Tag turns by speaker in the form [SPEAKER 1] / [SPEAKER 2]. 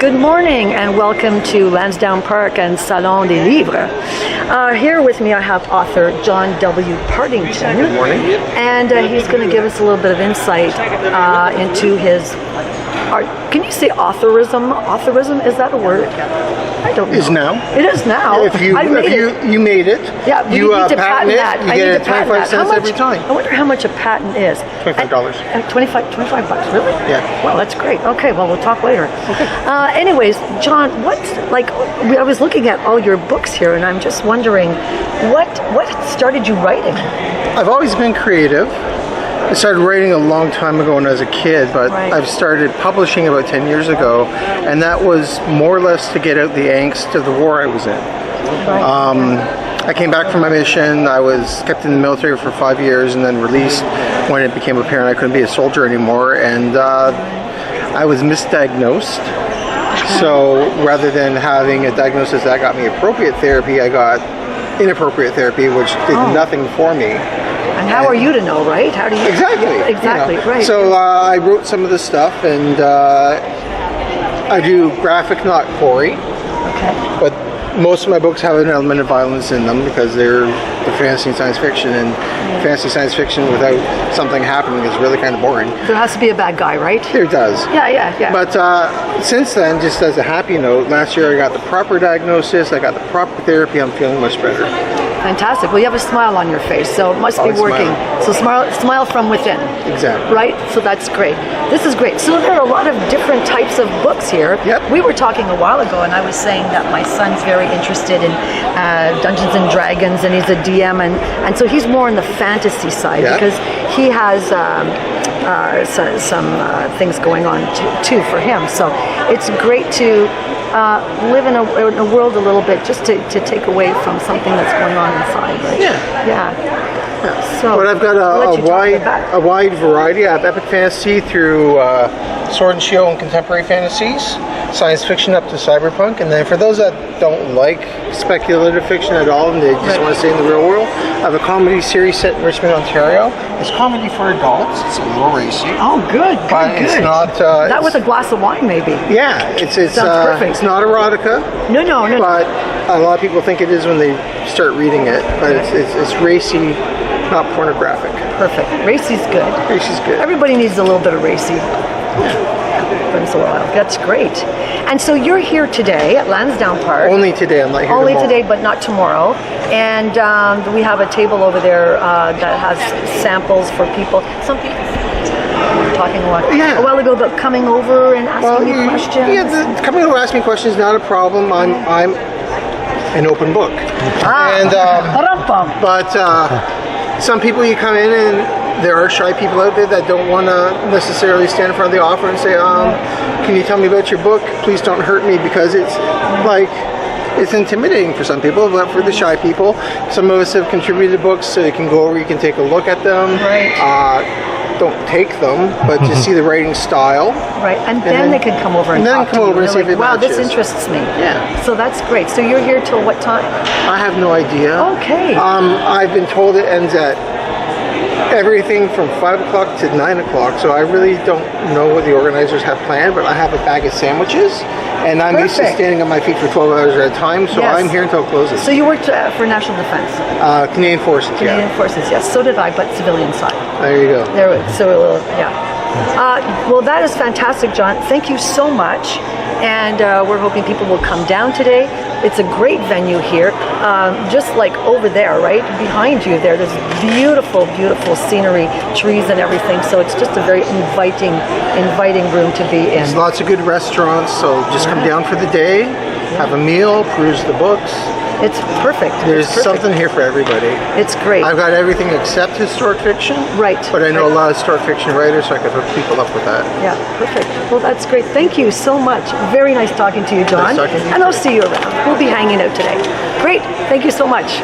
[SPEAKER 1] Good morning and welcome to Lansdowne Park and Salon des Livres. Here with me I have author John W. Partington.
[SPEAKER 2] Good morning.
[SPEAKER 1] And he's going to give us a little bit of insight into his art. Can you say authorism? Authorism, is that a word? I don't know.
[SPEAKER 2] Is now.
[SPEAKER 1] It is now.
[SPEAKER 2] If you made it,
[SPEAKER 1] yeah,
[SPEAKER 2] you
[SPEAKER 1] need to
[SPEAKER 2] patent it,
[SPEAKER 1] that.
[SPEAKER 2] you get it 25 cents every time.
[SPEAKER 1] I wonder how much a patent is.
[SPEAKER 2] $25.
[SPEAKER 1] 25 bucks, really?
[SPEAKER 2] Yeah.
[SPEAKER 1] Well, that's great. Okay, well, we'll talk later.
[SPEAKER 2] Okay.
[SPEAKER 1] Anyways, John, I was looking at all your books here, and I'm just wondering, what started you writing?
[SPEAKER 2] I've always been creative. I started writing a long time ago when I was a kid, but
[SPEAKER 1] Right.
[SPEAKER 2] I've started publishing about 10 years ago, and that was more or less to get out the angst of the war I was in. I came back from my mission. I was kept in the military for 5 years and then released when it became apparent I couldn't be a soldier anymore, and I was misdiagnosed. So rather than having a diagnosis that got me appropriate therapy, I got inappropriate therapy, which did nothing for me.
[SPEAKER 1] And how are you to know, right? How do you...
[SPEAKER 2] Exactly,
[SPEAKER 1] right.
[SPEAKER 2] So I wrote some of this stuff, and I do graphic, not gory.
[SPEAKER 1] Okay.
[SPEAKER 2] But most of my books have an element of violence in them because they're fantasy and science fiction, and fantasy science fiction without something happening is really kind of boring.
[SPEAKER 1] There has to be a bad guy, right?
[SPEAKER 2] There does.
[SPEAKER 1] Yeah.
[SPEAKER 2] But since then, just as a happy note, last year I got the proper diagnosis, I got the proper therapy, I'm feeling much better.
[SPEAKER 1] Fantastic. Well, you have a smile on your face, so it must be working. So smile from within.
[SPEAKER 2] Exactly.
[SPEAKER 1] Right? So that's great. This is great. So there are a lot of different types of books here.
[SPEAKER 2] Yep.
[SPEAKER 1] We were talking a while ago, and I was saying that my son's very interested in Dungeons and Dragons, and he's a DM, and so he's more on the fantasy side because he has some things going on too for him. So it's great to live in a world a little bit, just to take away from something that's going on inside, right? Yeah. So,
[SPEAKER 2] but I've got a wide variety. I have epic fantasy through sword and shield and contemporary fantasies, science fiction up to cyberpunk, and then for those that don't like speculative fiction at all and they just want to stay in the real world, I have a comedy series set in Richmond, Ontario. It's comedy for adults. It's a little racy.
[SPEAKER 1] Oh, good.
[SPEAKER 2] It's not.
[SPEAKER 1] That with a glass of wine, maybe.
[SPEAKER 2] Yeah, it's
[SPEAKER 1] perfect.
[SPEAKER 2] It's not erotica.
[SPEAKER 1] No.
[SPEAKER 2] But a lot of people think it is when they start reading it. But it's racy, not pornographic.
[SPEAKER 1] Perfect. Racy's good.
[SPEAKER 2] Racy's good.
[SPEAKER 1] Everybody needs a little bit of racy. Once in a while. That's great. And so you're here today at Lansdowne Park.
[SPEAKER 2] Only today. I'm not here
[SPEAKER 1] Only
[SPEAKER 2] tomorrow.
[SPEAKER 1] today, but not tomorrow. And we have a table over there that has samples for people. Some people were talking a while ago about coming over and asking you questions.
[SPEAKER 2] Yeah, coming over asking me questions is not a problem. I'm an open book. But some people, you come in and there are shy people out there that don't want to necessarily stand in front of the offer and say, can you tell me about your book? Please don't hurt me, because it's intimidating for some people, but for the shy people, some of us have contributed books so you can go over, you can take a look at them.
[SPEAKER 1] Right.
[SPEAKER 2] Don't take them, but just see the writing style.
[SPEAKER 1] Right, and then they can come over and talk to you.
[SPEAKER 2] And see if it
[SPEAKER 1] wow,
[SPEAKER 2] matches.
[SPEAKER 1] this interests me.
[SPEAKER 2] Yeah.
[SPEAKER 1] So that's great. So you're here till what time?
[SPEAKER 2] I have no idea.
[SPEAKER 1] Okay.
[SPEAKER 2] I've been told it ends at everything from 5 o'clock to 9 o'clock, so I really don't know what the organizers have planned, but I have a bag of sandwiches, and I'm used to standing on my feet for 12 hours at a time, so I'm here until it closes.
[SPEAKER 1] So you worked for National Defense?
[SPEAKER 2] Canadian Forces,
[SPEAKER 1] Canadian Forces, yes. So did I, but civilian side.
[SPEAKER 2] There you go.
[SPEAKER 1] Well, that is fantastic, John. Thank you so much. And we're hoping people will come down today. It's a great venue here. Just like over there, right? Behind you there's beautiful, beautiful scenery, trees and everything. So it's just a very inviting room to be in.
[SPEAKER 2] There's lots of good restaurants, so just come down for the day, have a meal, peruse the books.
[SPEAKER 1] It's perfect.
[SPEAKER 2] There's something here for everybody.
[SPEAKER 1] It's great.
[SPEAKER 2] I've got everything except historic fiction. Right. But I know a lot of historic fiction writers, so I can hook people up with that.
[SPEAKER 1] Yeah, perfect. Well, that's great. Thank you so much. Very nice talking to you, John.
[SPEAKER 2] Nice talking to you.
[SPEAKER 1] And I'll see you around. We'll be hanging out today. Great. Thank you so much.